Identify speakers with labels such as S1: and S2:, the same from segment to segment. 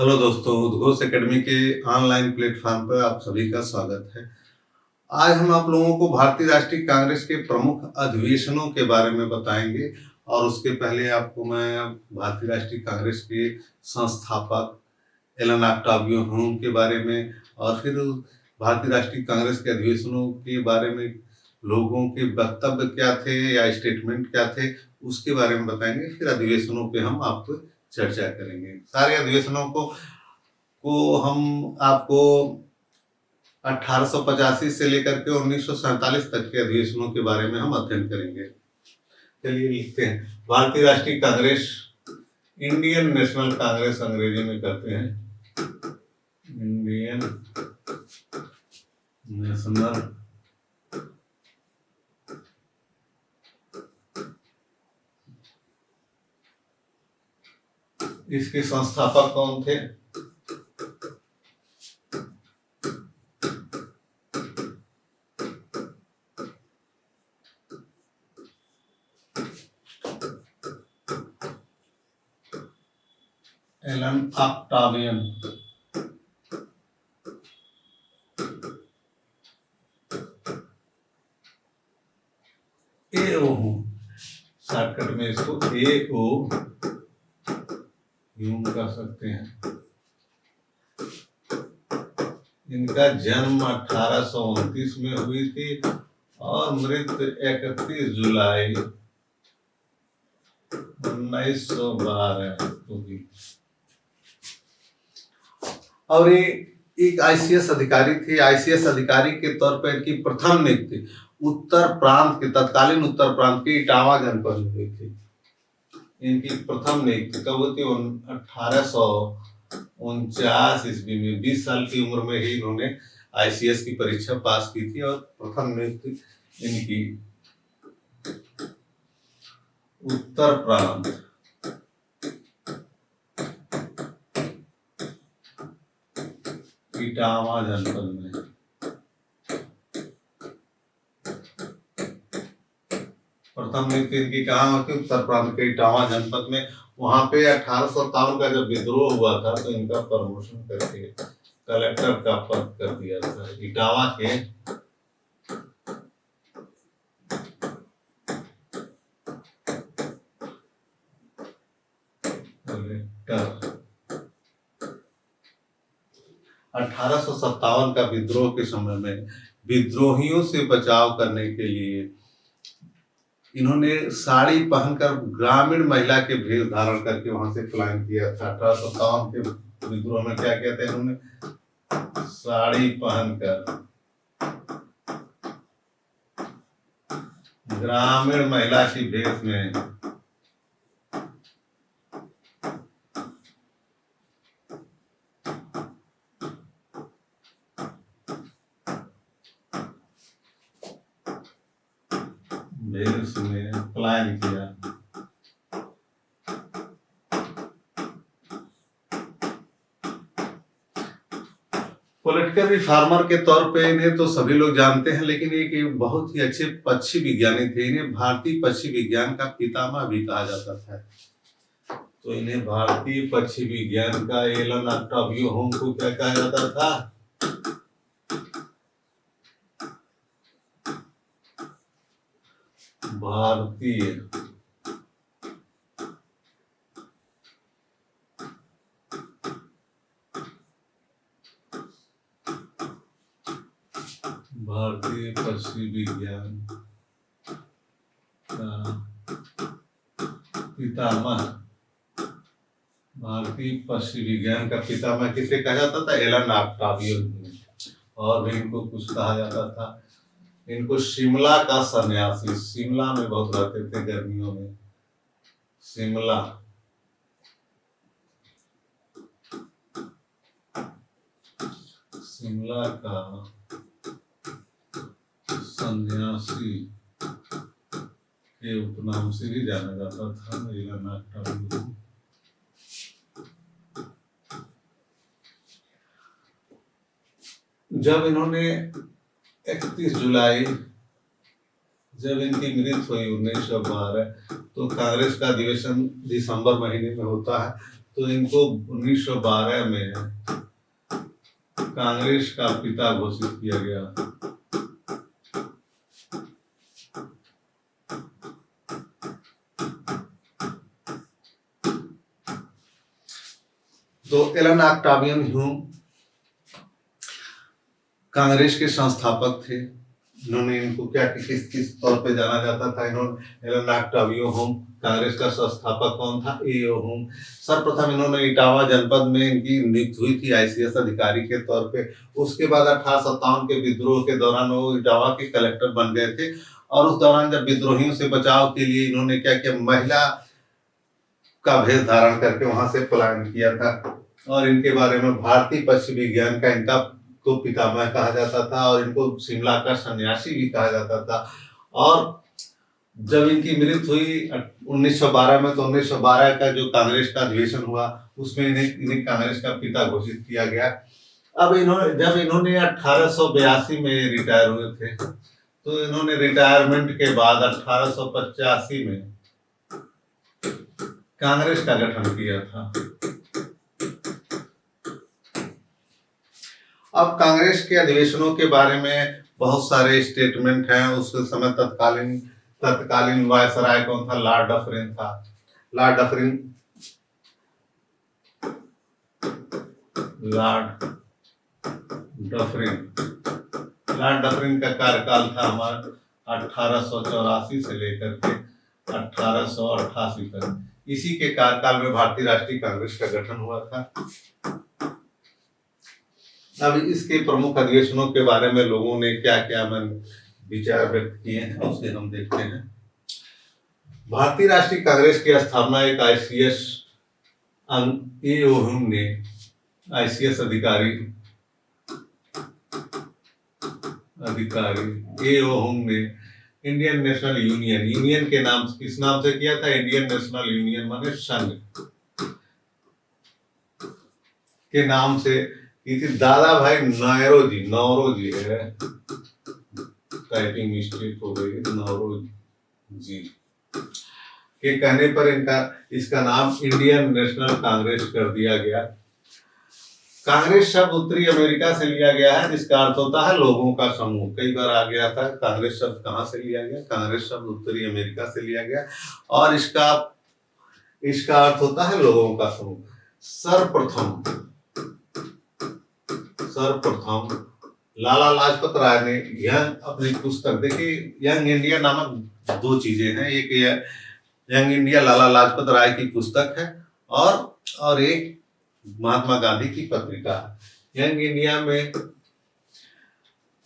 S1: Hello दोस्तों, उद्घोष academy के ऑनलाइन प्लेटफॉर्म पर आप सभी का स्वागत है। आज हम आप लोगों को भारतीय राष्ट्रीय कांग्रेस के प्रमुख अधिवेशनों के बारे में बताएंगे और उसके पहले आपको मैं भारतीय राष्ट्रीय कांग्रेस के संस्थापक एलन ऑक्टावियो ह्यूम के बारे में और फिर भारतीय राष्ट्रीय कांग्रेस के अधिवेशनों के बारे में लोगों के वक्तव्य क्या थे या स्टेटमेंट क्या थे उसके बारे में बताएंगे। फिर अधिवेशनों पे हम आपको चर्चा करेंगे। सारे अधिवेशनों को हम आपको 1885 से लेकर के 1947 तक के अधिवेशनों के बारे में हम अध्ययन करेंगे। चलिए लिखते हैं। भारतीय राष्ट्रीय कांग्रेस, इंडियन नेशनल कांग्रेस अंग्रेजी में कहते हैं, इंडियन नेशनल इसके संस्थापक कौन थे? Elon Octavian. एओ शॉर्टकट में इसको एओ ह्यूम कह सकते हैं। इनका जन्म 1829 में हुई थी और मृत्यु 31 जुलाई 1912 हुई। और ये एक आईसीएस अधिकारी थे। आईसीएस अधिकारी के तौर पर इनकी प्रथम नियुक्ति उत्तर प्रांत के तत्कालीन उत्तर प्रांत के इटावा जनपद में हुई थी। इनकी प्रथम नियुक्ति कब हुई थी? 1849 ईस्वी में। 20 साल की उम्र में ही इन्होंने आईसीएस की परीक्षा पास की थी और प्रथम नियुक्ति इनकी उत्तर प्रांत इटावा जनपद में। प्रथम नियुक्ति इनकी कहाँ होती? उत्तर प्रांत के इटावा जनपद में। वहां पे 1857 का जब विद्रोह हुआ था तो इनका प्रमोशन करके कलेक्टर का पद कर दिया था इटावा के। कलेक्टर 1857 का विद्रोह के समय में विद्रोहियों से बचाव करने के लिए इन्होंने साड़ी पहनकर ग्रामीण महिला के भेष धारण करके वहां से पलायन किया था। 1857 के विद्रोह में क्या किया था इन्होंने? साड़ी पहनकर ग्रामीण महिला की भेष में पलायन किया। पॉलिटिकल रिफॉर्मर के तौर पे इन्हें तो सभी लोग जानते हैं, लेकिन एक बहुत ही अच्छे पक्षी विज्ञानी थे। इन्हें भारतीय पक्षी विज्ञान का पितामह भी कहा जाता था। तो इन्हें भारतीय पक्षी विज्ञान का एलन ऑक्टावियो ह्यूम को क्या कहा जाता था? भारतीय पक्षी विज्ञान का पितामह। भारतीय पक्षी विज्ञान का पितामह किसे कहा जाता था? Allan Octavian Hume. और भी इनको कुछ कहा जाता था। इनको शिमला का सन्यासी, शिमला में बहुत रहते थे गर्मियों में। शिमला का सन्यासी के उपनाम से भी जाना जाता था एलन ऑक्टावियो। जब इन्होंने 31 जुलाई जब इनकी मृत्यु हुई 1912, तो कांग्रेस का अधिवेशन दिसंबर महीने में होता है। तो इनको 1912 में कांग्रेस का पिता घोषित किया गया। तो एलन ऑक्टावियन ह्यूम कांग्रेस के संस्थापक थे। इन्होंने इनको क्या किस तौर पे जाना जाता था, इन्होंने एलन ऑक्टावियो ह्यूम कांग्रेस का संस्थापक कौन था, ए.ओ. ह्यूम। सर्वप्रथम इन्होंने इटावा जनपद में इनकी नियुक्ति हुई थी आईसीएस अधिकारी के तौर पे। उसके बाद 1857 के विद्रोह के दौरान वो इटावा के कलेक्टर बन गए थे, और उस दौरान जब विद्रोहियों से बचाव के लिए इन्होंने क्या किया, महिला का भेष धारण करके वहां से पलायन किया था। और इनके बारे में भारतीय पक्षी विज्ञान का इनका को पितामह कहा जाता था, और इनको शिमला का सन्यासी भी कहा जाता था। और जब इनकी मृत्यु हुई 1912 में, तो 1912 का जो कांग्रेस का अधिवेशन हुआ उसमें इन्हें कांग्रेस का पिता घोषित किया गया। अब जब इन्होंने 1882 में रिटायर हुए थे, तो इन्होंने रिटायरमेंट के बाद 1885 में कांग्रेस का गठन किया था। अब कांग्रेस के अधिवेशनों के बारे में बहुत सारे स्टेटमेंट हैं। उस समय तत्कालीन वायसराय कौन था, लॉर्ड डफरिन था। लॉर्ड डफरिन का कार्यकाल था हमारा 1884 से लेकर के 1888 तक। इसी के कार्यकाल में भारतीय राष्ट्रीय कांग्रेस का गठन हुआ था। अब इसके प्रमुख अधिवेशनों के बारे में लोगों ने क्या क्या विचार व्यक्त किए हैं, उसे हम देखते हैं। भारतीय राष्ट्रीय कांग्रेस की स्थापना एक ए.ओ. ह्यूम ने, आईसीएस अधिकारी ए.ओ. ह्यूम ने इंडियन नेशनल यूनियन के नाम, किस नाम से किया था, इंडियन नेशनल यूनियन माने संघ के नाम से की थी। दादा भाई नौरोजी है, टाइपिंग मिस्टेक हो गई, नौरोजी के कहने पर इसका नाम इंडियन नेशनल कांग्रेस कर दिया गया। कांग्रेस शब्द उत्तरी अमेरिका से लिया गया है, जिसका अर्थ होता है लोगों का समूह। कई बार आ गया था कांग्रेस शब्द कहाँ से लिया गया, कांग्रेस शब्द उत्तरी अमेरिका से लिया गया, और इसका अर्थ होता है लोगों का समूह। सर्वप्रथम लाला लाजपत राय ने अपनी पुस्तक, देखिए यंग इंडिया नामक दो चीजें हैं, एक यंग इंडिया लाला लाजपत राय की पुस्तक है, और एक महात्मा गांधी की पत्रिका है। यंग इंडिया में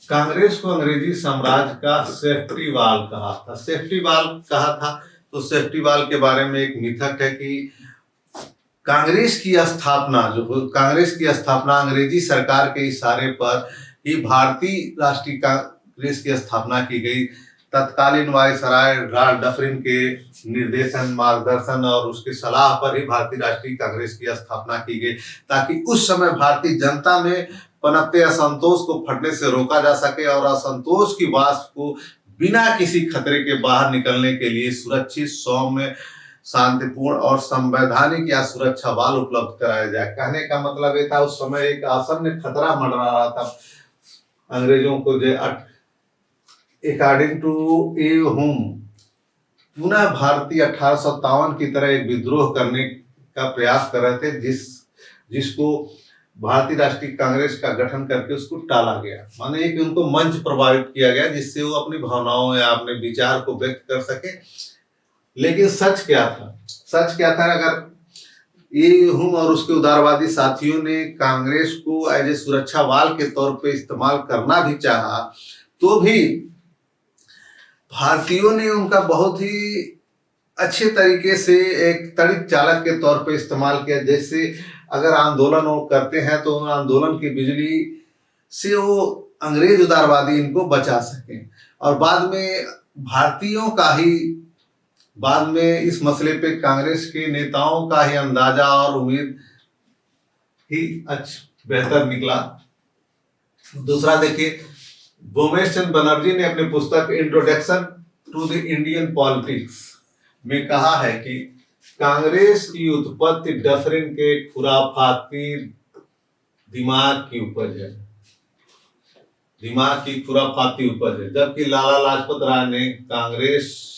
S1: कांग्रेस को अंग्रेजी साम्राज्य का सेफ्टी वाल कहा था। तो सेफ्टी वाल के बारे में एक मिथक है कि कांग्रेस की स्थापना अंग्रेजी सरकार के इशारे पर ही भारतीय राष्ट्रीय कांग्रेस की स्थापना की गई। तत्कालीन वायसराय लॉर्ड डफरिन के निर्देशन, मार्गदर्शन और उसके सलाह पर ही भारतीय राष्ट्रीय कांग्रेस की स्थापना की गई, ताकि उस समय भारतीय जनता में पनपते असंतोष को फटने से रोका जा सके, और असंतोष की वाष्प को बिना किसी खतरे के बाहर निकलने के लिए सुरक्षित, सौम्य, शांतिपूर्ण और संवैधानिक या सुरक्षा वाल उपलब्ध कराया जाए। कहने का मतलब ये था, उस समय एक आसन्न खतरा मंडरा रहा था अंग्रेजों को, जो अकॉर्डिंग टू ए.ओ. ह्यूम पुनः भारतीय 1857 की तरह एक विद्रोह करने का प्रयास कर रहे थे, जिसको भारतीय राष्ट्रीय कांग्रेस का गठन करके उसको टाला गया। माने कि उनको मंच प्रभावित किया गया, जिससे वो अपनी भावनाओं या अपने विचार को व्यक्त कर सके। लेकिन सच क्या था, अगर ये ह्यूम और उसके उदारवादी साथियों ने कांग्रेस को एज ए सुरक्षा वाल के तौर पे इस्तेमाल करना भी चाहा, तो भी भारतीयों ने उनका बहुत ही अच्छे तरीके से एक तड़ित चालक के तौर पे इस्तेमाल किया। जैसे अगर आंदोलन वो करते हैं, तो आंदोलन की बिजली से वो अंग्रेज उदारवादी इनको बचा सके, और बाद में इस मसले पे कांग्रेस के नेताओं का ही अंदाजा और उम्मीद ही बेहतर निकला। दूसरा देखिए, भूमेश चंद्र बनर्जी ने अपनी पुस्तक introduction to the Indian politics में कहा है कि कांग्रेस की उत्पत्ति डफरिन के खुराफाती दिमाग की उपज है, दिमाग की खुराफाती उपज है, जबकि लाला लाजपत राय ने कांग्रेस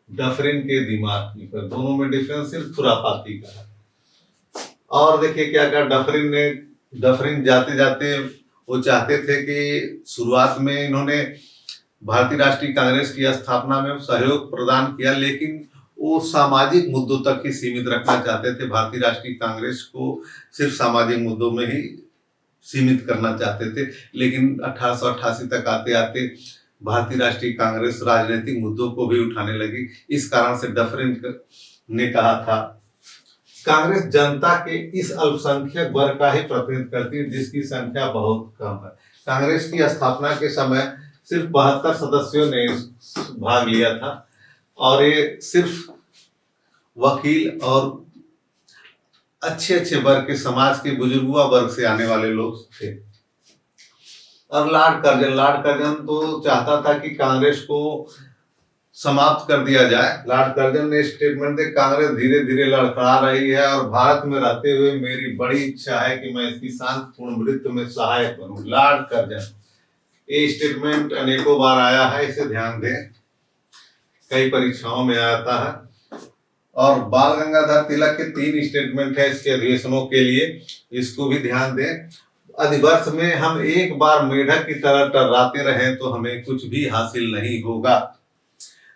S1: डफरिन के दिमाग की उपज, दोनों में डिफरेंस सिर्फ खुराफाती का है। और देखिए क्या कहा डफरिन ने, डफरिन जाते जाते वो चाहते थे कि शुरुआत में इन्होंने भारतीय राष्ट्रीय कांग्रेस की स्थापना में सहयोग प्रदान किया, लेकिन वो सामाजिक मुद्दों तक ही सीमित रखना चाहते थे। भारतीय राष्ट्रीय कांग्रेस को सिर्फ सामाजिक मुद्दों में ही सीमित करना चाहते थे, लेकिन 1888 तक आते आते भारतीय राष्ट्रीय कांग्रेस राजनीतिक मुद्दों को भी उठाने लगी। इस कारण से डफरिन ने कहा था कांग्रेस जनता के इस अल्पसंख्यक वर्ग का ही प्रतिनिधित्व करती है जिसकी संख्या बहुत कम है। कांग्रेस की स्थापना के समय सिर्फ 72 सदस्यों ने भाग लिया था और ये सिर्फ वकील और अच्छे अच्छे वर्ग के, समाज के बुजुर्गुआ वर्ग से आने वाले लोग थे। और लॉर्ड कर्जन तो चाहता था कि कांग्रेस को समाप्त कर दिया जाए। लॉर्ड कर्जन ने स्टेटमेंट दिया कांग्रेस धीरे धीरे लड़खड़ा रही है और भारत में रहते हुए मेरी बड़ी इच्छा है कि मैं इसकी शांतिपूर्ण मृत्यु में सहायक बनूं। लॉर्ड कर्जन, ये स्टेटमेंट अनेकों बार आया है, इसे ध्यान दें, कई परीक्षाओं में आता है। और बाल गंगाधर तिलक के 3 स्टेटमेंट है इसके अधिवेशनों के लिए, इसको भी ध्यान दें। अधिवर्ष में हम एक बार मेढक की तरह टर्राते रहें तो हमें कुछ भी हासिल नहीं होगा।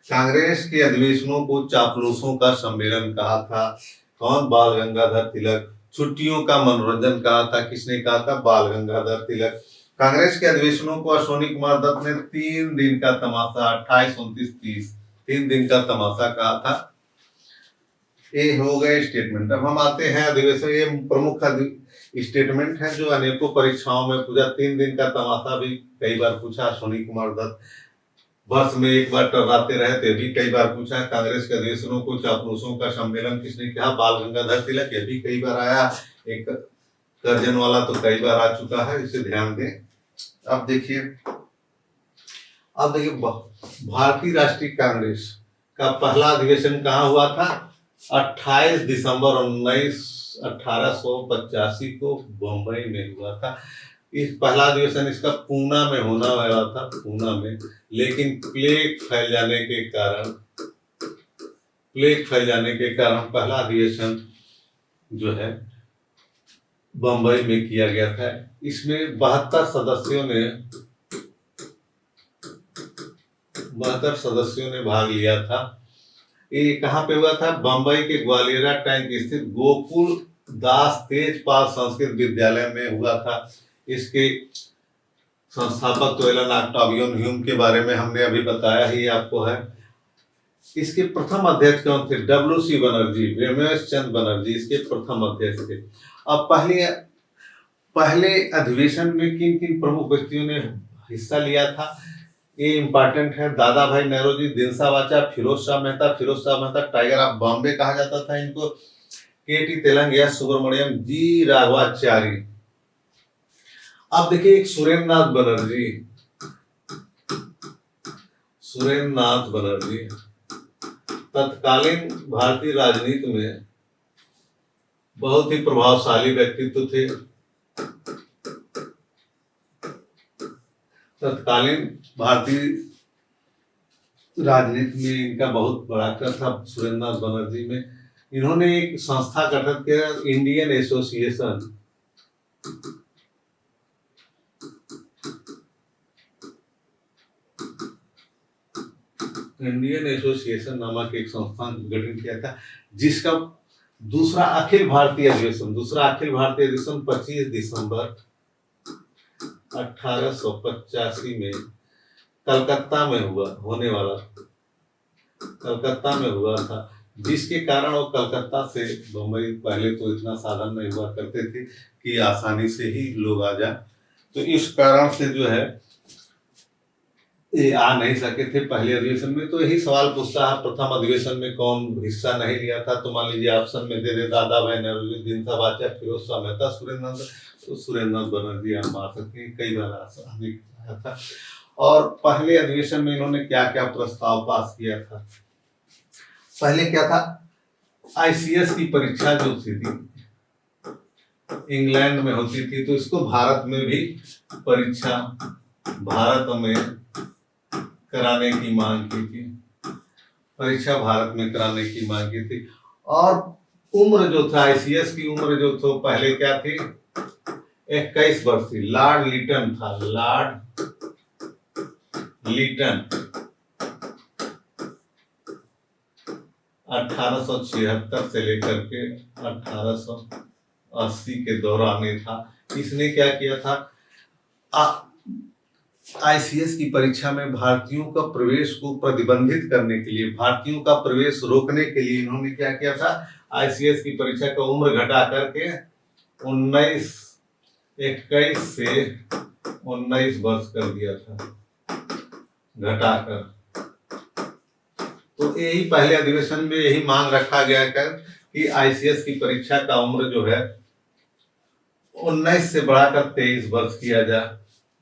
S1: कांग्रेस के अधिवेशनों को चापलूसों का सम्मेलन कहा था। कौन? बाल गंगाधर तिलक। छुट्टियों का मनोरंजन कहा था। किसने कहा था? बाल गंगाधर तिलक। कांग्रेस के अधिवेशनों को अश्विनी कुमार दत्त ने 3 दिन का तमाशा 28, 29, 30 3 दिन का तमाशा कहा था। ये हो गए स्टेटमेंट। अब हम आते हैं अधिवेशन। ये प्रमुख स्टेटमेंट है जो अनेकों परीक्षाओं में पूछा। 3 दिन का तमाशा भी कई बार पूछा अश्विनी कुमार दत्त। वर्ष में एक बार टर्राते रहे थे भी कई बार पूछा। कांग्रेस के अधिवेशनों को चापलूसों का सम्मेलन किसने कहा? बाल गंगाधर तिलक। ये भी कई बार आया। एक कर्जन वाला तो कई बार आ चुका है, इसे ध्यान दें। अब देखिए भारतीय राष्ट्रीय कांग्रेस का पहला अधिवेशन कहाँ हुआ था? 28 दिसंबर 1885 को बम्बई में हुआ था। इस पहला अधिवेशन इसका पूना में होना वाला था, पूना में, लेकिन प्लेग फैल जाने के कारण पहला अधिवेशन जो है बम्बई में किया गया था। इसमें 72 सदस्यों ने भाग लिया था। ये कहाँ पे हुआ था? बम्बई के ग्वालियरा टैंक स्थित गोकुल दास तेजपाल संस्कृत विद्यालय में हुआ था। इसके संस्थापक तो एलन ऑक्टावियन ह्यूम के बारे में हमने अभी बताया ही आपको है। इसके प्रथम अध्यक्ष कौन थे? WC बनर्जी, वेमेश चंद बनर्जी इसके प्रथम अध्यक्ष थे। अब पहले अधिवेशन में किन किन प्रमुख व्यक्तियों ने हिस्सा लिया था ये इंपॉर्टेंट है। दादा भाई नौरोजी, दिनसा वाचा, फिरोज शाह मेहता टाइगर ऑफ बॉम्बे कहा जाता था इनको, KT तेलंगिया, सुब्रमण्यम, जी राघवाचारी। अब देखिए एक सुरेंद्रनाथ बनर्जी तत्कालीन भारतीय राजनीति में बहुत ही प्रभावशाली व्यक्तित्व थे। तत्कालीन भारतीय राजनीति में इनका बहुत बड़ा कर था सुरेंद्रनाथ बनर्जी में। इन्होंने एक संस्था गठित किया, इंडियन एसोसिएशन नामक एक संस्था गठित किया था, जिसका दूसरा अखिल भारतीय अधिवेशन 25 दिसंबर 1885 में कलकत्ता में हुआ था, जिसके कारण वो कलकत्ता से बम्बई पहले तो इतना साधन नहीं हुआ करते थे कि आसानी से ही लोग आ जाए, तो इस कारण से जो है ये आ नहीं सके थे पहले अधिवेशन में। तो यही सवाल पूछता है प्रथम अधिवेशन में कौन हिस्सा नहीं लिया था? तो मान लीजिए ऑप्शन में दे दे दादा भाई नौरोजी, दिनसा वाचा, फिरोज शाह मेहता, सुरेंद्रनाथ बनर्जी आप आ सकते हैं, कई बार आया था। और पहले अधिवेशन में इन्होंने क्या क्या प्रस्ताव पास किया था? पहले क्या था? आईसीएस की परीक्षा जो थी इंग्लैंड में होती थी, तो इसको भारत में भी परीक्षा भारत में कराने की मांग की थी, परीक्षा भारत में कराने की मांग की थी। और उम्र जो था, आईसीएस की उम्र जो तो पहले क्या थी, 21 वर्ष थी। लॉर्ड लिटन था, लॉर्ड लिटन 1876 से लेकर के 1880 के दौरान था। इसने क्या किया था, आईसीएस की परीक्षा में भारतीयों का प्रवेश को प्रतिबंधित करने के लिए, भारतीयों का प्रवेश रोकने के लिए इन्होंने क्या किया था, आईसीएस की परीक्षा का उम्र घटा करके 21 से 19 वर्ष कर दिया था, घटाकर। तो यही पहले अधिवेशन में यही मांग रखा गया कि आईसीएस की परीक्षा का उम्र जो है 19 से बढ़ाकर 23 वर्ष किया जाए,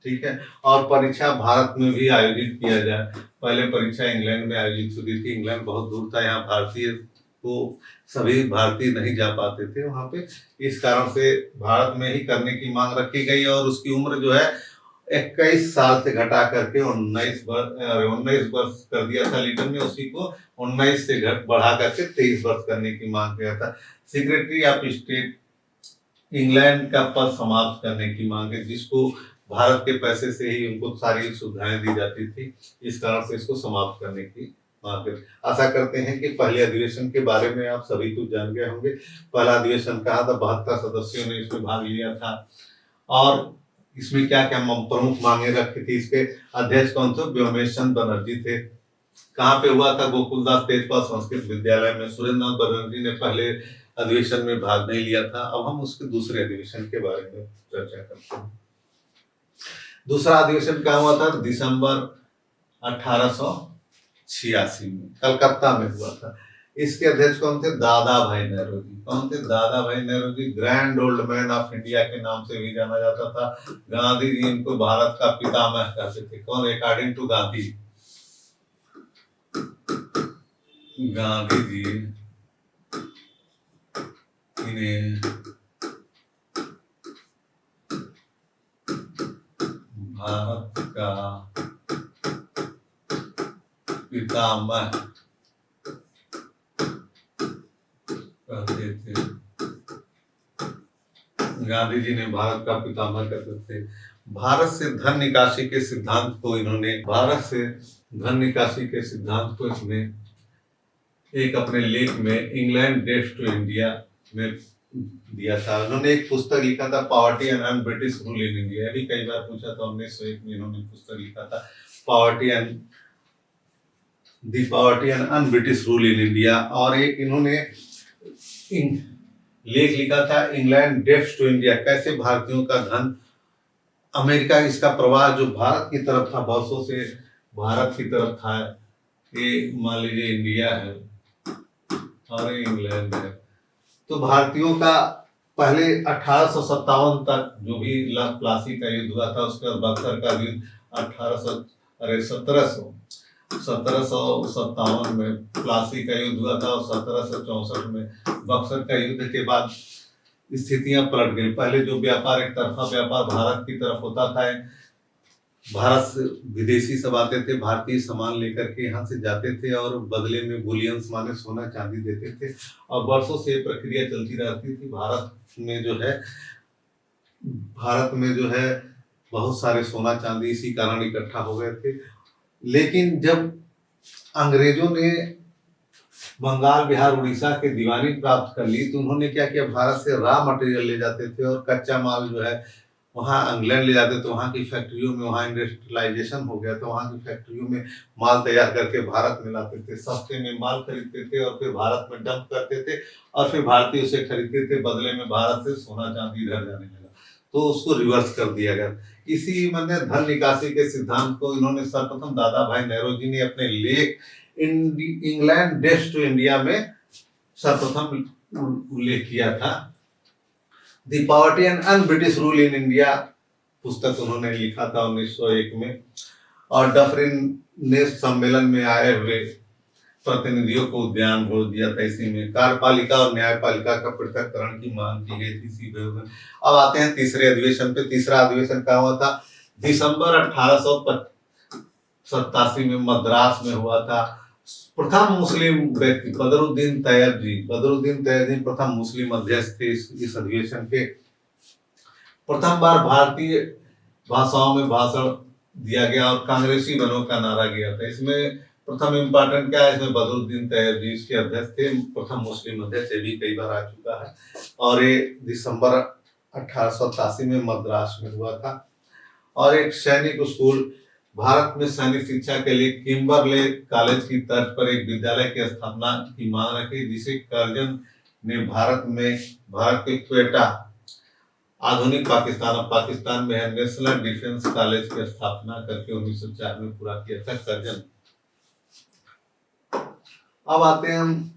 S1: ठीक है। और परीक्षा भारत में भी आयोजित किया जाए। पहले परीक्षा इंग्लैंड में आयोजित होती थी, इंग्लैंड बहुत दूर था, यहाँ भारतीय को सभी भारतीय नहीं जा पाते थे वहां पे, इस कारण से भारत में ही करने की मांग रखी गई। और उसकी उम्र जो है 21 साल से घटा करके 19 वर्ष कर दिया था लिटन ने, उसी को 19 से बढ़ा करके 23 वर्ष करने की मांग किया था। सेक्रेटरी ऑफ स्टेट इंग्लैंड का पद समाप्त करने की मांग है, जिसको भारत के पैसे से ही उनको सारी सुविधाएं दी जाती थी, इस कारण से इसको समाप्त करने की मांग है। आशा करते हैं कि पहले अधिवेशन के बारे में आप सभी कुछ जान गए होंगे। पहला अधिवेशन कहा था, 72 सदस्यों ने इसमें भाग लिया था। और इसमें क्या क्या प्रमुख मांगे रखी थी, इसके अध्यक्ष कौन थे, व्योमेश चंद्र बनर्जी थे। कहाँ पे हुआ था, गोकुलदास तेजपाल संस्कृत विद्यालय में। सुरेंद्र नाथ बनर्जी ने पहले अधिवेशन में भाग नहीं लिया था। अब हम उसके दूसरे अधिवेशन के बारे में चर्चा करते हैं। दूसरा अधिवेशन क्या हुआ था, दिसंबर 1886 में कलकत्ता में हुआ था। इसके अध्यक्ष कौन थे, दादा भाई नेहरू। कौन थे, दादा भाई Nehru, grand old man of India के नाम से भी जाना जाता था। गांधी जी इनको भारत का पितामह कहते थे। कौन, अकॉर्डिंग टू गांधी, गांधी जी इन्हें भारत का पितामह कहते थे। गांधी जी ने भारत का पितामह कहते थे। भारत से धन निकासी के सिद्धांत को इन्होंने एक अपने लेख में इंग्लैंड डेट्स टू इंडिया में दिया था। उन्होंने एक पुस्तक लिखा था, poverty and British rule in India. अभी कई बार पूछा था, 1901 में इन्होंने पुस्तक लिखा था, poverty and British rule in India. और एक इन्होंने लेख लिखा था, इंग्लैंड डेट्स टू इंडिया, कैसे भारतीयों का धन अमेरिका, इसका प्रवाह जो भारत की तरफ था, वर्षों से भारत की तरफ था। ये मान लीजिए इंडिया है और इंग्लैंड है। तो भारतीयों का पहले 1857 तक जो भी प्लासी का युद्ध हुआ था, उसके बाद बक्सर का युद्ध 1757 में प्लासी का युद्ध हुआ था, और 1764 में बक्सर का युद्ध के बाद स्थितियां पलट गई। पहले जो व्यापार, एक तरफा व्यापार भारत की तरफ होता था, भारत से विदेशी सब आते थे, भारतीय सामान लेकर के यहाँ से जाते थे और बदले में बुलियंस माने सोना चांदी देते थे। और वर्षों से प्रक्रिया चलती रहती थी। भारत में जो है बहुत सारे सोना चांदी इसी कारण इकट्ठा हो गए थे। लेकिन जब अंग्रेजों ने बंगाल, बिहार, उड़ीसा के दीवानी प्राप्त कर ली, तो उन्होंने क्या किया, भारत से रॉ मटेरियल ले जाते थे और कच्चा माल जो है वहाँ इंग्लैंड ले जाते, तो वहाँ की फैक्ट्रियों में, वहाँ इंडस्ट्रियलाइजेशन हो गया, तो वहाँ की फैक्ट्रियों में माल तैयार करके भारत में लाते थे। सस्ते में माल खरीदते थे और फिर भारत में डंप करते थे, और फिर भारतीय उसे खरीदते थे, बदले में भारत से सोना चांदी इधर जाने लगा, तो उसको रिवर्स कर दिया गया। इसी मैंने धन निकासी के सिद्धांत को इन्होंने सर्वप्रथम दादा भाई नेहरू जी ने अपने लेख इंग्लैंड डेट्स टू इंडिया में सर्वप्रथम उल्लेख किया था। The poverty and British rule in India पुस्तक उन्होंने लिखा था 1901 में। और डफरिन ने सम्मेलन में आए हुए प्रतिनिधियों को उद्यान भेज दिया था। इसी में कार्यपालिका और न्यायपालिका का पृथक्करण की मांग की गई थी सीधे। अब आते हैं तीसरे अधिवेशन पे। तीसरा अधिवेशन कहाँ हुआ था? दिसंबर 1887 में मद्रास में हुआ था। प्रथम मुस्लिम व्यक्ति बदरुद्दीन तैयब जी प्रथम मुस्लिम अध्यक्ष थे इस अधिवेशन के। प्रथम बार भारतीय भाषाओं में भाषण दिया गया और कांग्रेसी बनों का नारा गया था। इसमें प्रथम इम्पोर्टेंट क्या है, इसमें बदरुद्दीन तैयब जी इसके अध्यक्ष थे, प्रथम मुस्लिम अध्यक्ष। ये भी कई बार आ चुका है। और ये दिसंबर 1887 में मद्रास में हुआ था। और एक सैनिक स्कूल, भारत में सैनिक शिक्षा के लिए किम्बरले कॉलेज की तर्ज पर एक विद्यालय की स्थापना की मांग रखी, जिसे कर्जन ने भारत के क्वेटा, आधुनिक पाकिस्तान में है, नेशनल डिफेंस कॉलेज की स्थापना करके 1904 में पूरा किया था कर्जन। अब आते हैं हम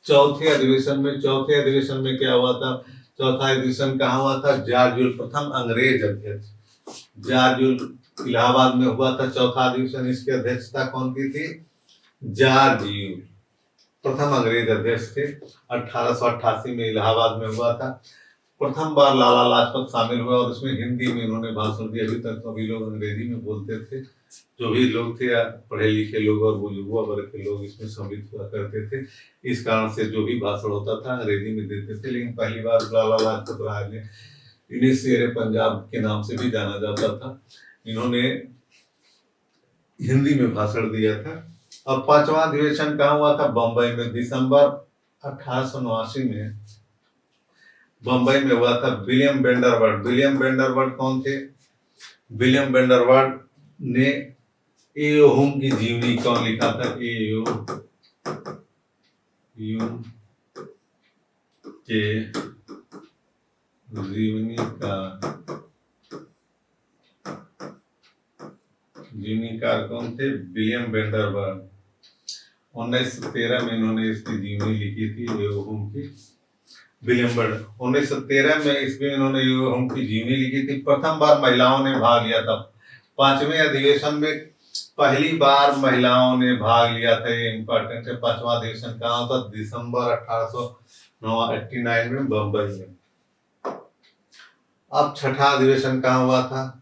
S1: चौथे अधिवेशन में। चौथे अधिवेशन में क्या हुआ था? चौथा अधिवेशन कहाँ हुआ था? जॉर्ज प्रथम अंग्रेज अध्यक्ष जॉर्ज इलाहाबाद में हुआ था चौथा अधिवेशन। इसकी अध्यक्षता कौन की थी? जॉर्ज प्रथम अंग्रेज अध्यक्ष थे। 1888 में इलाहाबाद में हुआ था। प्रथम बार लाला लाजपत शामिल हुआ और इसमें हिंदी में इन्होंने भाषण दिया। अभी तक सभी लोग अंग्रेजी में बोलते थे। जो भी लोग थे, पढ़े लिखे लोग और बुजुर्गों वर्ग के लोग इसमें सम्मिलित हुआ करते थे। इस कारण से जो भी भाषण होता था अंग्रेजी में देते थे। लेकिन पहली बार लाला लाजपत राय ने, इन्हें शेरे पंजाब के नाम से भी जाना जाता था, इन्होंने हिंदी में भाषण दिया था। और पांचवा अधिवेशन कहाँ हुआ था? बम्बई में। दिसंबर 1889 में बम्बई में हुआ था। विलियम वेंडरवर्ड कौन थे? विलियम वेंडरवर्ड ने एओहुम की जीवनी कौन लिखा था? एओहुम के जीवनीकार कौन थे? विलियम वेंडरवर्ड। 1913 में इन्होंने इसकी जीवनी लिखी थी एओहुम की। विलियम वेंडरवर्ड 1913 में इसमें इन्होंने एओहुम की जीवनी लिखी थी। प्रथम बार महिलाओं ने भाग लिया था। पांचवें अधिवेशन में पहली बार महिलाओं ने भाग लिया था। ये इंपॉर्टेंट है। पांचवा अधिवेशन कहाँ था? दिसंबर 1889 में बम्बई में। अब छठा अधिवेशन कहाँ हुआ था?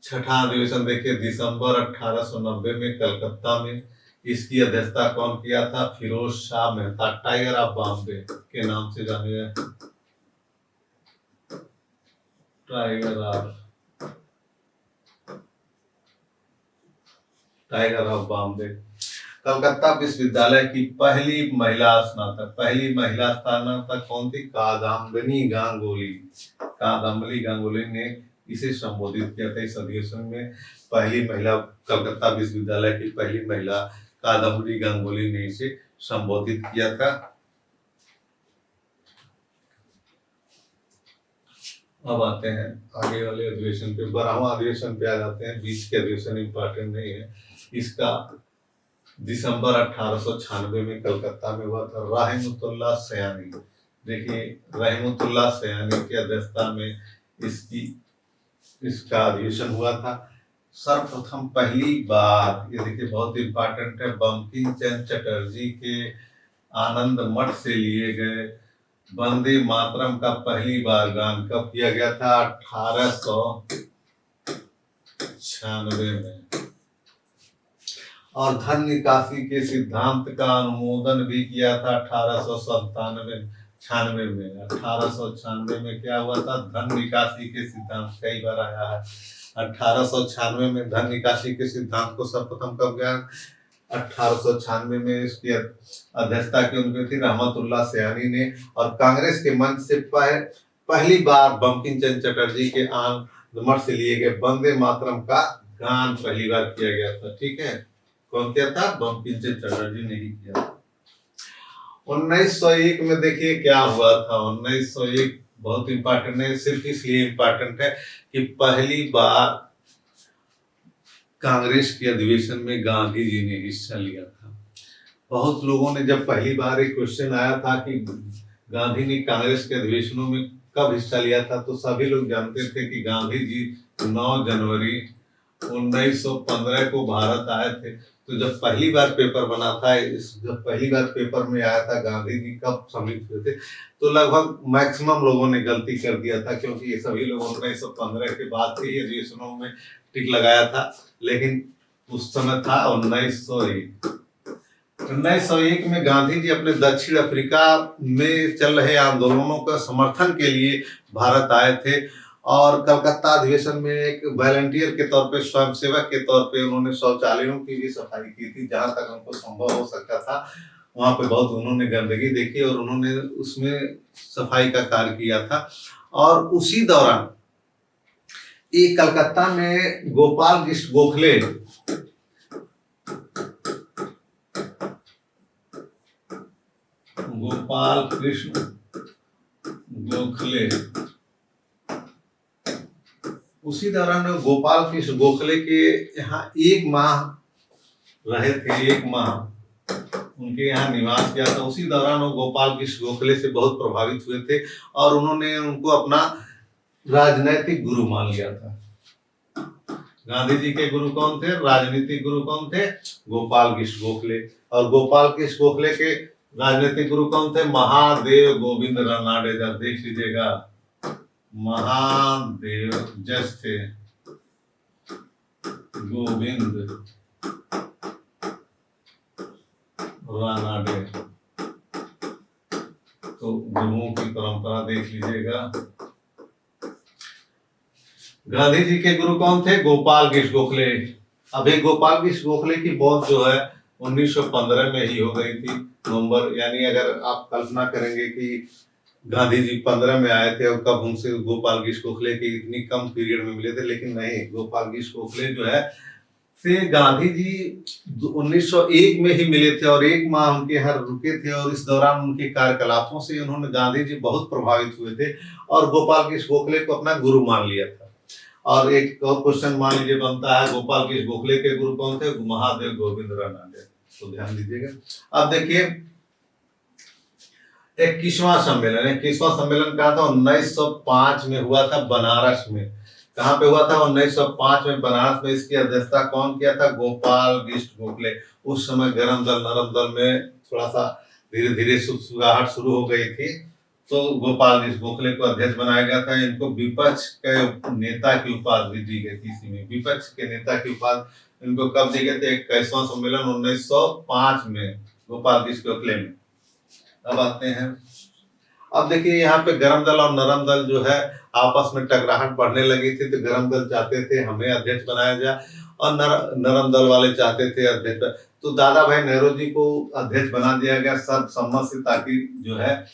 S1: छठा अधिवेशन देखिए, दिसंबर 1890 में कलकत्ता में। इसकी अध्यक्षता कौन किया था? फिरोज शाह मेहता, टाइगर ऑफ बॉम्बे के नाम से जाने जाते। Tiger of Bombay. कलकत्ता विश्वविद्यालय की पहली महिला स्नातक कौन थी? कादम्बिनी गांगुली ने इसे संबोधित किया था। इस अधिवेशन में पहली महिला, कलकत्ता विश्वविद्यालय की पहली महिला कादम्बिनी गांगुली ने इसे संबोधित किया था। अब आते हैं आगे वाले अधिवेशन पे। 12वां अधिवेशन पे आ जाते हैं। 20 के अधिवेशन इंपॉर्टेंट नहीं है। इसका दिसंबर 1896 में कलकत्ता में हुआ था। रहमतुल्लाह सयानी, देखिए रहमतुल्लाह सयानी की अध्यक्षता में इसका अधिवेशन हुआ था। सर्वप्रथम पहली बार, ये देखिए बहुत इंपॉर्टेंट है, बंकिम चंद्र चटर्जी के आनंद मठ से लिए गए वंदे मातरम का पहली बार गान कब किया गया था? 1896 में। और धन निकासी के सिद्धांत का अनुमोदन भी किया था 1896 में। 1896 में क्या हुआ था? धन निकासी के सिद्धांत, कई बार आया है। 1896 में धन निकासी के सिद्धांत को सर्वप्रथम कब गया? 1896 में। इसकी अध्यक्षता की उनकी थी रहमतुल्लाह सयानी ने। और कांग्रेस के मंच से पहली बार बंकिम चंद्र चटर्जी के आनंद मठ से लिए गए वंदे मातरम का गान पहली बार किया गया था। ठीक है, कौन किया था? बंकिम चंद्र चटर्जी ने ही किया। 1901 में देखिए क्या हुआ था। 1901 बहुत इंपॉर्टेंट है, सिर्फ इसलिए इंपॉर्टेंट है कि पहली बार कांग्रेस के अधिवेशन में गांधी जी ने हिस्सा लिया था। बहुत लोगों ने, जब पहली बार एक क्वेश्चन आया था कि गांधी ने कांग्रेस के अधिवेशनों में कब हिस्सा लिया था, तो सभी लोग जानते थे कि गांधी जी 9 जनवरी 1915 को भारत आए थे। तो जब पहली बार पेपर बना था, जब पहली बार पेपर में आया था गांधी जी कब सम्मिलित हुए थे, तो लगभग मैक्सिमम लोगों ने गलती कर दिया था, क्योंकि ये सभी लोग 1915 के बाद से ही अधिवेशनों में टिक लगाया था। लेकिन उस समय था 1901। 1901 में गांधी जी अपने दक्षिण अफ्रीका में चल रहे आंदोलनों का समर्थन के लिए भारत आए थे, और कलकत्ता अधिवेशन में एक वॉलंटियर के तौर पे, स्वयंसेवक के तौर पे उन्होंने शौचालयों की भी सफाई की थी, जहां तक उनको संभव हो सकता था। वहां पे बहुत उन्होंने गंदगी देखी और उन्होंने उसमें सफाई का कार्य किया था। और उसी दौरान एक कलकत्ता में गोपाल कृष्ण गोखले, गोपाल कृष्ण गोखले, उसी दौरान गोपाल कृष्ण गोखले के यहाँ एक माह रहे थे, एक माह उनके यहाँ निवास किया था। उसी दौरान वो गोपाल कृष्ण गोखले से बहुत प्रभावित हुए थे और उन्होंने उनको अपना राजनैतिक गुरु मान लिया था। गांधी जी के गुरु कौन थे? राजनीतिक गुरु कौन थे? गोपाल कृष्ण गोखले। और गोपाल कृष्ण गोखले के राजनीतिक गुरु कौन थे? महादेव गोविंद रानडे। जब देख लीजिएगा, महादेव जस थे गोविंद रानडे। तो गुरुओं की परंपरा देख लीजिएगा। गांधी जी के गुरु कौन थे? गोपाल कृष्ण गोखले। अभी गोपाल कृष्ण गोखले की मौत जो है 1915 में ही हो गई थी, नवंबर। यानी अगर आप कल्पना करेंगे कि गांधी जी 15 में आए थे और कब उनसे गोपाल कृष्ण गोखले के इतनी कम पीरियड में मिले थे, लेकिन नहीं, गोपाल कृष्ण गोखले जो है से गांधी जी 1901 में ही मिले थे और एक माह उनके यहाँ रुके थे। और इस दौरान उनके कार्यकलापों से उन्होंने, गांधी जी बहुत प्रभावित हुए थे और गोपाल कृष्ण गोखले को अपना गुरु मान लिया था। और एक और क्वेश्चन मान लीजिए बनता है, गोपाल कृष्ण गोखले के गुरु कौन थे? महादेव गोविंद रानडे। तो ध्यान दीजिएगा। अब देखिए, 21वां सम्मेलन, 21वां सम्मेलन कहा था 1905 में हुआ था बनारस में। कहाँ पे हुआ था? 1905 में बनारस में। इसकी अध्यक्षता कौन किया था? गोपाल कृष्ण गोखले। उस समय गरम दल नरम दल में थोड़ा सा धीरे धीरे सुसुगाहट शुरू हो गई थी, तो गोपाल कृष्ण गोखले को अध्यक्ष बनाया गया था। इनको विपक्ष के नेता की उपाधि दी गई थी। इसी में विपक्ष के नेता की उपाधि इनको कब दी गई थी? 21वां सम्मेलन 1905 में गोपाल कृष्ण गोखले में। अब आते हैं, अब देखिए यहाँ पे गरम दल और नरम दल जो है आपस में टकराहट बढ़ने लगी थी। तो गरम दल चाहते थे हमें अध्यक्ष बनाया जाए और नरम दल वाले चाहते थे अध्यक्ष। तो दादा भाई नेहरू को अध्यक्ष बना दिया गया सर्वसम्मत से, ताकि जो है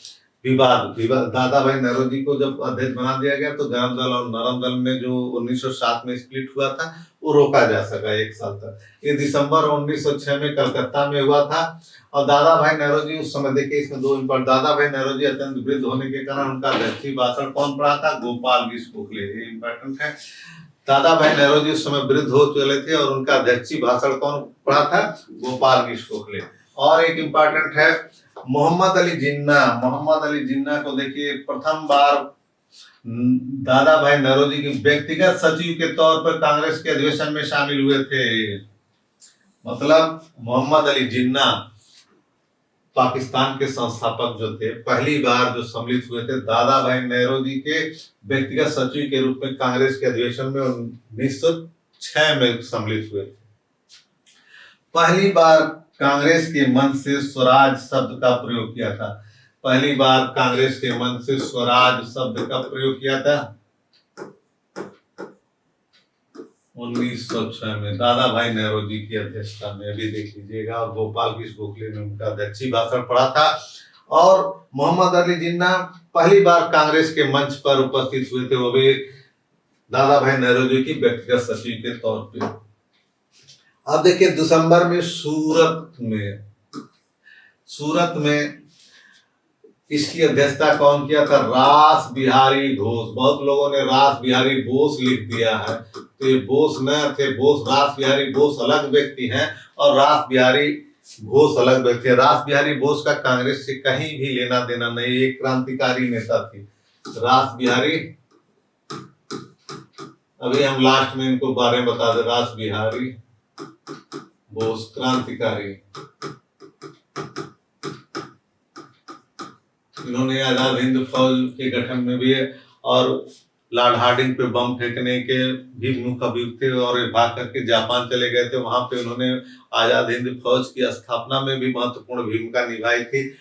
S1: विवाद दादा भाई नेहरू को जब अध्यक्ष बना दिया गया तो गरम दल और नरम दल में जो 1907 में स्प्लिट हुआ था वो रोका जा सका 1 साल तक। ये दिसंबर 1906 में कलकत्ता में हुआ था। और दादा भाई नेहरू उस समय, देखिए इसमें दो इम्पोर्टेंट, दादा भाई नेहरू अत्यंत वृद्ध होने के कारण उनका अध्यक्षीय भाषण कौन पढ़ा था? गोपाल कृष्ण गोखले। ये इम्पोर्टेंट है। दादा भाई नेहरू उस समय वृद्ध हो चले थे और उनका अध्यक्षीय भाषण कौन पढ़ा था? गोपाल कृष्ण गोखले। और एक इम्पोर्टेंट है मोहम्मद अली जिन्ना। मोहम्मद अली जिन्ना को देखिए प्रथम बार दादा भाई नेहरू के व्यक्तिगत सचिव के तौर पर कांग्रेस के अधिवेशन में शामिल हुए थे। मतलब मोहम्मद अली जिन्ना पाकिस्तान के संस्थापक जो थे, पहली बार जो सम्मिलित हुए थे दादा भाई नेहरू के व्यक्तिगत सचिव के रूप में कांग्रेस के अधिवेशन में 1906 में सम्मिलित हुए थे। पहली बार कांग्रेस के मंच से स्वराज शब्द का प्रयोग किया था। पहली बार कांग्रेस के मंच से स्वराज शब्द का प्रयोग किया था 1906 में दादा भाई नेहरू की अध्यक्षता में। अभी देख लीजिएगा। और गोपाल कृष्ण गोखले ने उनका अध्यक्षीय भाषण पढ़ा था। और मोहम्मद अली जिन्ना पहली बार कांग्रेस के मंच पर उपस्थित हुए थे, वो भी दादा भाई नेहरू की व्यक्तिगत सचिव के तौर पे। अब देखिए दिसंबर में सूरत में इसकी अध्यक्षता कौन किया था? रास बिहारी घोष। बहुत लोगों ने रास बिहारी बोस लिख दिया है, तो ये बोस न थे। बोस, रास बिहारी बोस अलग व्यक्ति हैं और रास बिहारी घोष अलग व्यक्ति है। रास बिहारी बोस का कांग्रेस से कहीं भी लेना देना नहीं, एक क्रांतिकारी नेता थी रास बिहारी अभी हम लास्ट में इनको बारे में बता दें। रास बिहारी बोस क्रांतिकारी, इन्होंने आजाद हिंद फौज के गठन में भी और लॉर्ड हार्डिंग पे बम फेंकने के भी मुख्य अभियुक्त थे और भाग करके जापान चले गए थे। वहां पे उन्होंने आजाद हिंद फौज की स्थापना में भी महत्वपूर्ण भूमिका निभाई थी।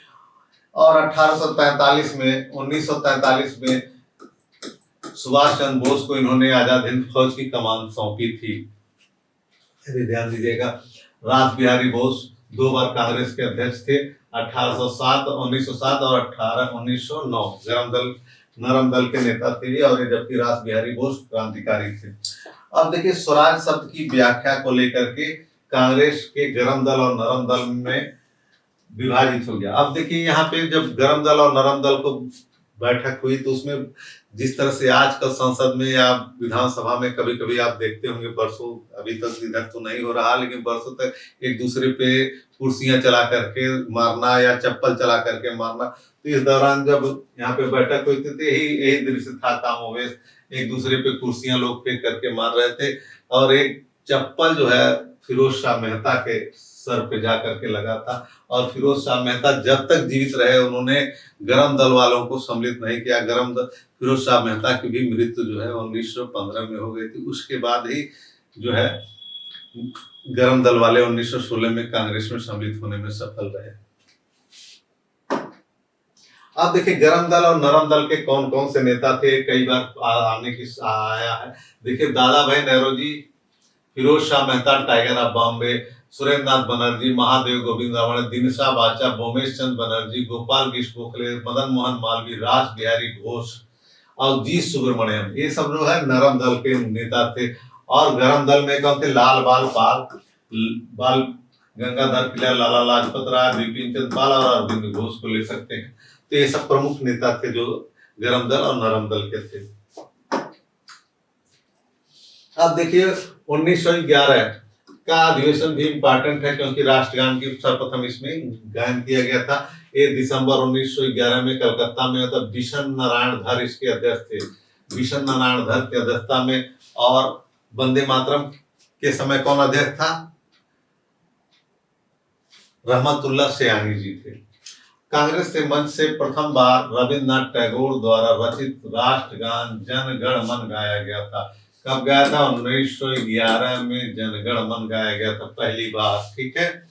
S1: और 1843 में 1943 में सुभाष चंद्र बोस को इन्होंने आजाद हिंद फौज की कमान सौंपी थी। ध्यान दीजिएगा, रास बिहारी बोस 2 बार कांग्रेस के अध्यक्ष थे, 1907 और 1909 नरम दल के नेता थे। और जबकि रास बिहारी बोस क्रांतिकारी थे। अब देखिए, स्वराज शब्द की व्याख्या को लेकर के कांग्रेस के गरम दल और नरम दल में विभाजित हो गया। अब देखिए, यहाँ पे जब गरम दल और नरम दल को बैठक हुई तो उसमें जिस तरह से आजकल संसद में या विधानसभा में कभी कभी आप देखते होंगे, बरसों अभी तक इधर तो नहीं हो रहा, लेकिन बरसों तक एक दूसरे पे कुर्सियां चला करके मारना या चप्पल चला करके मारना। तो इस दौरान जब यहाँ पे बैठक हुई थी तो यही दृश्य था, कामोवेश एक दूसरे पे कुर्सियां लोग फेंक करके मार रहे थे और एक चप्पल जो है फिरोज शाह मेहता के सर पे जा करके लगा था। और फिरोज शाह मेहता जब तक जीवित रहे उन्होंने गरम दल वालों को सम्मिलित नहीं किया। फिरोज शाह मेहता की भी मृत्यु जो है 1915 में हो गई थी। उसके बाद ही जो है गरम दल वाले 1916 में कांग्रेस में सम्मिलित होने में सफल रहे। अब देखिए, गरम दल और नरम दल के कौन कौन से नेता थे, कई बार आने की आया है। देखिए, दादा भाई नौरोजी, फिरोज शाह मेहता टाइगर ऑफ बॉम्बे, सुरेंद्र नाथ बनर्जी, महादेव गोविंद रावण, दिनशा बाचा, बोमेश चंद बनर्जी, गोपाल कृष्ण गोखले, मदन मोहन मालवीय, रास बिहारी घोष और जी सुब्रमण्यम, ये सब जो है नरम दल के नेता थे। और गरम दल में कौन थे? लाल बाल गंगाधर तिलक, लाला लाजपत राय, बिपिन चंद्र पाल और अरविंद घोष को ले सकते हैं। तो ये सब प्रमुख नेता थे जो गरम दल और नरम दल के थे। अब देखिए, 1911 का अधिवेशन भी इम्पोर्टेंट है क्योंकि राष्ट्रगान की सर्वप्रथम इसमें गायन किया गया था। ये दिसंबर 1911 में कलकत्ता में, मतलब बिशन नारायण धर इसके अध्यक्ष थे। बिशन नारायण धर की अध्यक्षता में। और वंदे मातरम के समय कौन अध्यक्ष था? रहमतुल्लाह सयानी जी थे। कांग्रेस के मंच से प्रथम बार रविन्द्रनाथ टैगोर द्वारा रचित राष्ट्रगान जन गण मन गाया गया था। कब गाया था? 1911 में जन गण मन गाया गया था पहली बार। ठीक है,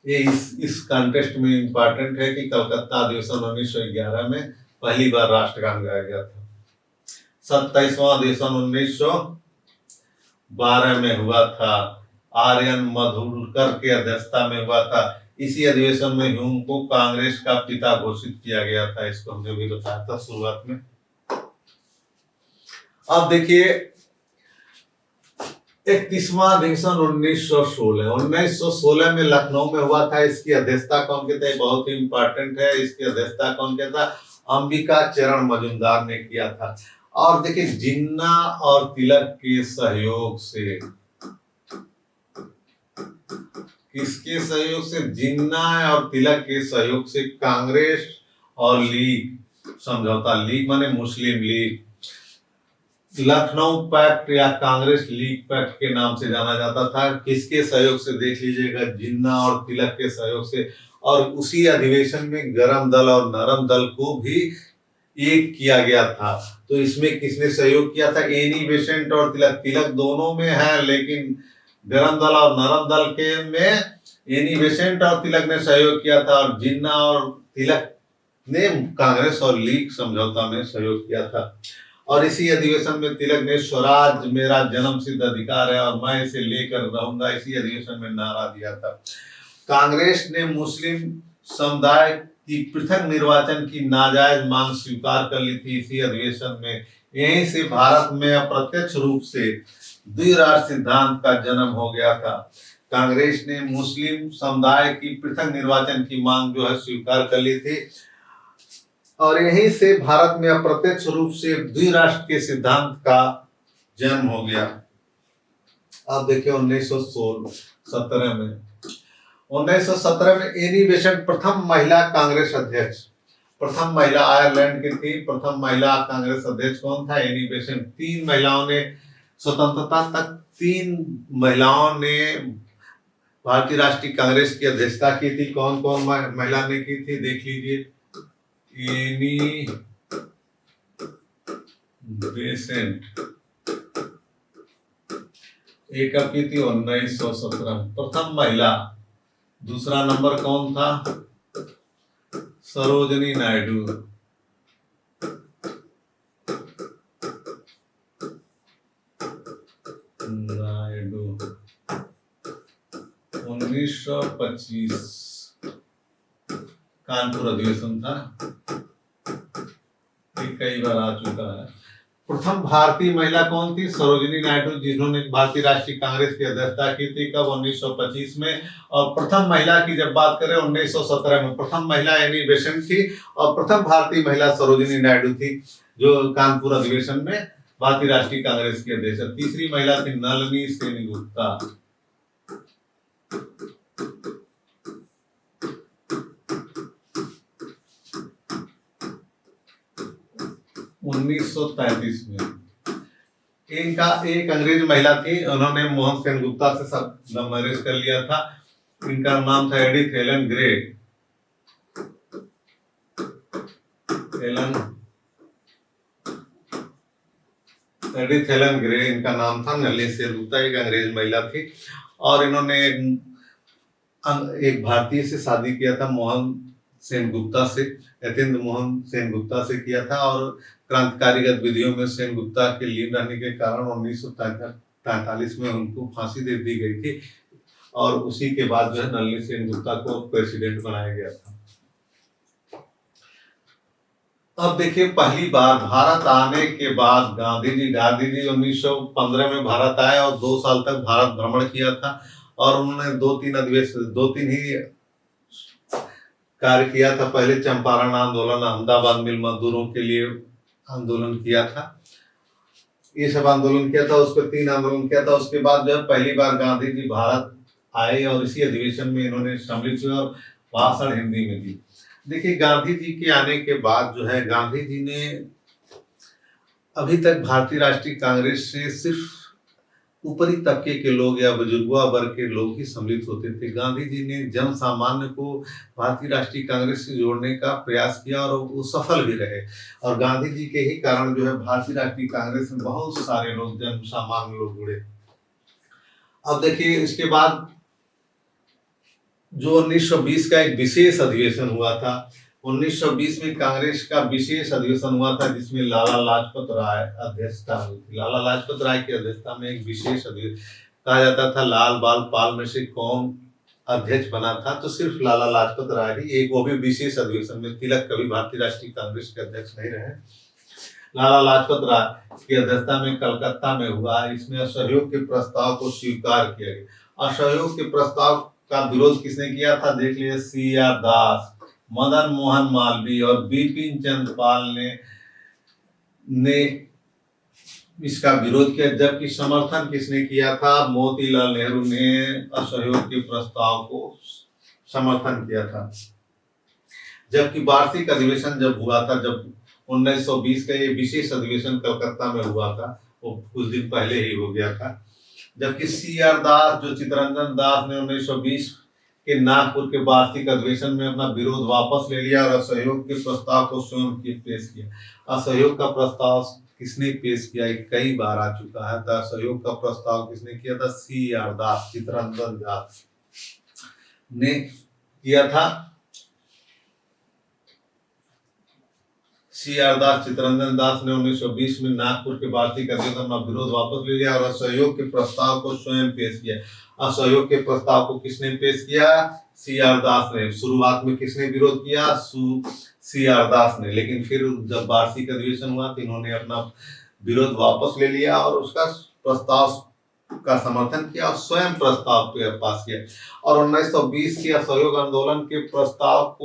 S1: ये इस कॉन्टेस्ट में इंपॉर्टेंट है कि कलकत्ता अधिवेशन 1911 में पहली बार राष्ट्रगान गाया गया था। 27वां अधिवेशन 1912 में हुआ था, आर्यन मधुरकर के अध्यक्षता में हुआ था। इसी अधिवेशन में ह्यूम को कांग्रेस का पिता घोषित किया गया था। इसको हमने भी बताया था शुरुआत में। अब देखिए, 31वां अधिवेशन 1916 में लखनऊ में हुआ था। इसकी अध्यक्षता कौन के थे? बहुत ही इंपॉर्टेंट है। इसकी अध्यक्षता कौन के था? अंबिका चरण मजूमदार ने किया था। और देखिए, जिन्ना और तिलक के सहयोग से, किसके सहयोग से? जिन्ना और तिलक के सहयोग से कांग्रेस और लीग समझौता, लीग माने मुस्लिम लीग, लखनऊ पैक्ट या कांग्रेस लीग पैक्ट के नाम से जाना जाता था। किसके सहयोग से? देख लीजिएगा, जिन्ना और तिलक के सहयोग से। और उसी अधिवेशन में गरम दल और नरम दल को भी एक किया गया था। तो इसमें किसने सहयोग किया था? एनी बेसेंट और तिलक। तिलक दोनों में है, लेकिन गरम दल और नरम दल के में एनी बेसेंट और तिलक ने सहयोग किया था और जिन्ना और तिलक ने कांग्रेस और लीग समझौता में सहयोग किया था। और इसी अधिवेशन में तिलक ने स्वराज मेरा जन्म सिद्ध अधिकार है और मैं इसे लेकर रहूंगा, इसी अधिवेशन में नारा दिया था। कांग्रेस ने मुस्लिम समुदाय की पृथक निर्वाचन की नाजायज मांग स्वीकार कर ली थी इसी अधिवेशन में। यहीं से भारत में अप्रत्यक्ष रूप से द्विराष्ट्र सिद्धांत का जन्म हो गया था। कांग्रेस ने मुस्लिम समुदाय की पृथक निर्वाचन की मांग जो है स्वीकार कर ली थी और यहीं से भारत में अप्रत्यक्ष रूप से द्विराष्ट्र के सिद्धांत का जन्म हो गया। अब देखिए, 1917 में एनी बेसेंट प्रथम महिला कांग्रेस अध्यक्ष, प्रथम महिला आयरलैंड की थी। प्रथम महिला कांग्रेस अध्यक्ष कौन था? Annie Besant. 3 महिलाओं ने स्वतंत्रता तक 3 महिलाओं ने भारतीय राष्ट्रीय कांग्रेस की अध्यक्षता की थी। कौन कौन महिला ने की थी देख लीजिए। एनी बेसेंट एक कब की थी? 1917 प्रथम महिला। दूसरा नंबर कौन था? सरोजनी नायडू। नायडू 1925 कानपुर अधिवेशन था, कई बार आ चुका है। प्रथम भारतीय महिला कौन थी? सरोजिनी नायडू, जिन्होंने भारतीय राष्ट्रीय कांग्रेस की अध्यक्षता की थी। कब? 1925 में। और प्रथम महिला की जब बात करें 1917 में, प्रथम महिला एनी बेसेंट थी और प्रथम भारतीय महिला सरोजिनी नायडू थी, जो कानपुर अधिवेशन में भारतीय राष्ट्रीय कांग्रेस की अध्यक्ष। तीसरी महिला थी नलिनी सेनगुप्ता। 1933 में। इनका एक अंग्रेज महिला थी, उन्होंने मोहन सेनगुप्ता से लव मैरिज कर लिया था। इनका नाम था Edith Helen grey. Edith Helen grey इनका नाम था। नलिनी सेनगुप्ता एक अंग्रेज महिला थी और इन्होंने एक भारतीय से शादी किया था, मोहन सेनगुप्ता से, यतीन्द्र मोहन सेनगुप्ता से किया था। और क्रांतिकारी गतिविधियों में सेनगुप्ता के लीन रहने के कारण 1943 में उनको फांसी दे दी गई थी और उसी के बाद जो है नलिनी सेनगुप्ता को प्रेसिडेंट बनाया गया था। अब देखिए, पहली बार भारत आने के बाद गांधी जी 1915 में भारत आए और 2 साल तक भारत भ्रमण किया था और उन्होंने 2-3 ही कार्य किया था। पहले चंपारण आंदोलन, अहमदाबाद मिल मजदूरों के लिए आंदोलन किया था, ये सब आंदोलन किया था। उस पर 3 आंदोलन किया था। उसके बाद जो है पहली बार गांधी जी भारत आए और इसी अधिवेशन में इन्होंने सम्मिलित हुए और भाषण हिंदी में दी। देखिए, गांधी जी के आने के बाद जो है गांधी जी ने अभी तक भारतीय राष्ट्रीय कांग्रेस से सिर्फ ऊपरी तबके के लोग या बुजुर्गों वर्ग के लोग ही सम्मिलित होते थे। गांधी जी ने जन सामान्य को भारतीय राष्ट्रीय कांग्रेस से जोड़ने का प्रयास किया और वो सफल भी रहे। और गांधी जी के ही कारण जो है भारतीय राष्ट्रीय कांग्रेस में बहुत सारे लोग, जन सामान्य लोग जुड़े। अब देखिए, इसके बाद जो 1920 का एक विशेष अधिवेशन हुआ था, 1920 में कांग्रेस का विशेष अधिवेशन हुआ था जिसमें लाला लाजपत राय अध्यक्षता हुई थी। लाला लाजपत राय की अध्यक्षता में एक विशेष अधिवेशन, कहा जाता था लाल बाल पाल में से कौन अध्यक्ष बना था, तो सिर्फ लाला लाजपत राय ही, एक वो भी विशेष अधिवेशन में। तिलक कभी भारतीय राष्ट्रीय कांग्रेस के अध्यक्ष नहीं रहे। लाला लाजपत राय की अध्यक्षता में कलकत्ता में हुआ। इसमें असहयोग के प्रस्ताव को स्वीकार किया गया। असहयोग के प्रस्ताव का विरोध किसने किया था देख लीजिए। CR दास, मदन मोहन मालवीय और बिपिन चंद्र पाल ने इसका विरोध किया, जबकि समर्थन किसने किया था? मोतीलाल नेहरू ने असहयोग के प्रस्ताव को समर्थन किया था। जबकि वार्षिक अधिवेशन जब हुआ था, जब 1920 का ये विशेष अधिवेशन कलकत्ता में हुआ था, वो कुछ दिन पहले ही हो गया था। जबकि CR दास, जो चित्तरंजन दास ने 1920 के नागपुर के वार्षिक अधिवेशन में अपना विरोध वापस ले लिया और असहयोग के प्रस्ताव को स्वयं पेश किया। असहयोग का प्रस्ताव किसने पेश किया? कई बार आ चुका है। तो असहयोग का प्रस्ताव किसने किया था? CR दास, चित्तरंजन दास ने किया था। CR दास, चित्तरंजन दास ने 1920 में नागपुर के वार्षिक अधिवेशन में अपना विरोध वापस ले लिया और असहयोग के प्रस्ताव को स्वयं पेश किया। असहयोग के प्रस्ताव को किसने पेश किया? CR दास ने। शुरुआत में किसने विरोध किया? CR दास ने। लेकिन फिर जब वार्षिक अधिवेशन हुआ तो इन्होंने अपना विरोध वापस ले लिया और उसका प्रस्ताव का समर्थन किया और स्वयं प्रस्ताव पास किया। और 1920 के असहयोग आंदोलन के प्रस्ताव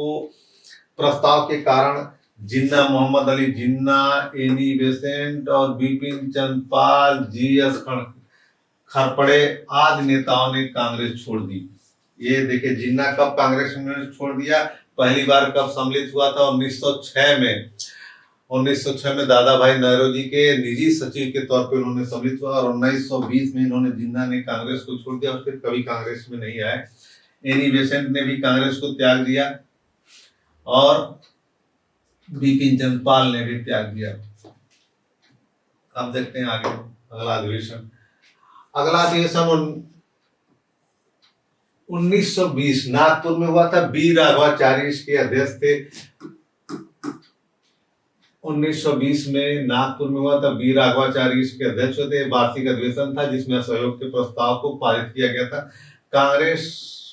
S1: के कारण जिन्ना, मोहम्मद अली जिन्ना, एनी बेसेंट और बिपिन चंद्र पाल, GS खरपड़े आदि नेताओं ने कांग्रेस छोड़ दी। ये देखिए, जिन्ना कब कांग्रेस ने छोड़ दिया? पहली बार कब सम्मिलित हुआ था? 1906 में। 1906 में दादा भाई नौरोजी के निजी सचिव के तौर पे उन्होंने सम्मिलित हुआ और 1920 में इन्होंने जिन्ना ने कांग्रेस को छोड़ दिया और फिर कभी कांग्रेस में नहीं आए। एनी बेसेंट ने भी कांग्रेस को त्याग दिया और बिपिन चंद्रपाल ने भी त्याग दिया। अब देखते हैं आगे अगला अधिवेशन। अगला अधिवेशन 1920 नागपुर में हुआ था। बी राघवाचारी इसके अध्यक्ष थे। 1920 में नागपुर में हुआ था। बी राघवाचारी इसके अध्यक्ष थे। वार्षिक अधिवेशन था जिसमें असहयोग के प्रस्ताव को पारित किया गया था। कांग्रेस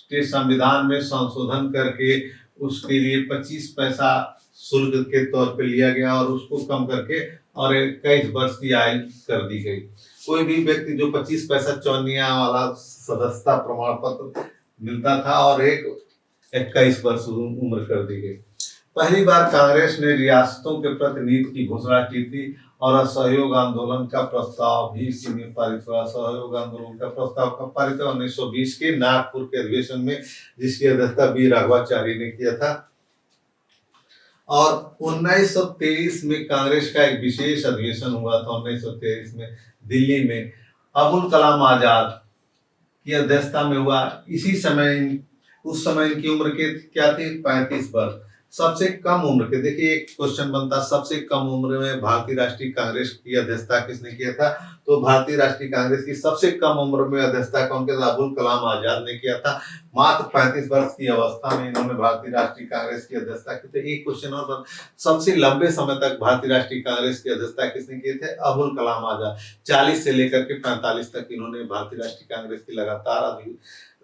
S1: के संविधान में संशोधन करके उसके लिए 25 पैसा शुल्क के तौर पे लिया गया और उसको कम करके और 21 वर्ष की आयु कर दी गई। कोई भी व्यक्ति जो 25 पैसा चौनिया वाला सदस्यता प्रमाण पत्र मिलता था और 21 वर्ष उम्र कर दी गई। पहली बार कांग्रेस ने रियासतों के प्रतिनिधि की घोषणा की थी और असहयोग आंदोलन का प्रस्ताव भी इसी में पारित हुआ। असहयोग आंदोलन का प्रस्ताव कब पारित हुआ? 1920 के नागपुर के अधिवेशन में, जिसकी अध्यक्षता बी राघवाचारी ने किया था। और 1923 में कांग्रेस का एक विशेष अधिवेशन हुआ था। 1923 में दिल्ली में अबुल कलाम आजाद की अध्यक्षता में हुआ। इसी समय उस समय इनकी उम्र के क्या थी? 35 वर्ष। सबसे कम उम्र के, देखिए एक क्वेश्चन बनता, सबसे कम उम्र में भारतीय राष्ट्रीय कांग्रेस की अध्यक्षता किसने किया था? तो भारतीय राष्ट्रीय कांग्रेस की सबसे कम उम्र में अध्यक्षता कौन किया था? अबुल कलाम आजाद ने किया था। मात्र 35 वर्ष की अवस्था में इन्होंने भारतीय राष्ट्रीय कांग्रेस की अध्यक्षता की थी। एक क्वेश्चन और, सबसे लंबे समय तक भारतीय राष्ट्रीय कांग्रेस की अध्यक्षता किसने किए थे? अबुल कलाम आजाद। 40 से लेकर के 45 तक इन्होंने भारतीय राष्ट्रीय कांग्रेस की लगातार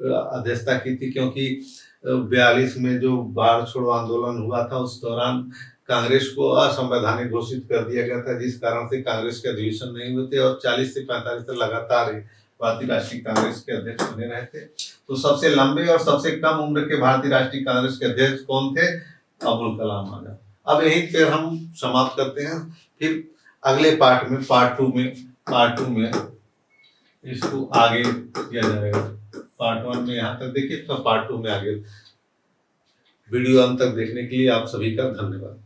S1: अध्यक्षता की थी, क्योंकि 42 में जो भारत छोड़ो आंदोलन हुआ था उस दौरान कांग्रेस को असंवैधानिक घोषित कर दिया गया था, जिस कारण से कांग्रेस के अधिवेशन नहीं हुए थे और 40 से 45 तक लगातार भारतीय राष्ट्रीय कांग्रेस के अध्यक्ष बने रहे थे। तो सबसे लंबे और सबसे कम उम्र के भारतीय राष्ट्रीय कांग्रेस के अध्यक्ष कौन थे? अबुल कलाम आजाद। अब यहीं पर हम समाप्त करते हैं। फिर अगले पार्ट में, पार्ट टू में इसको आगे किया जाएगा। पार्ट 1 में यहाँ तक देखिए, तो पार्ट 2 में आगे। वीडियो अंत तक देखने के लिए आप सभी का धन्यवाद।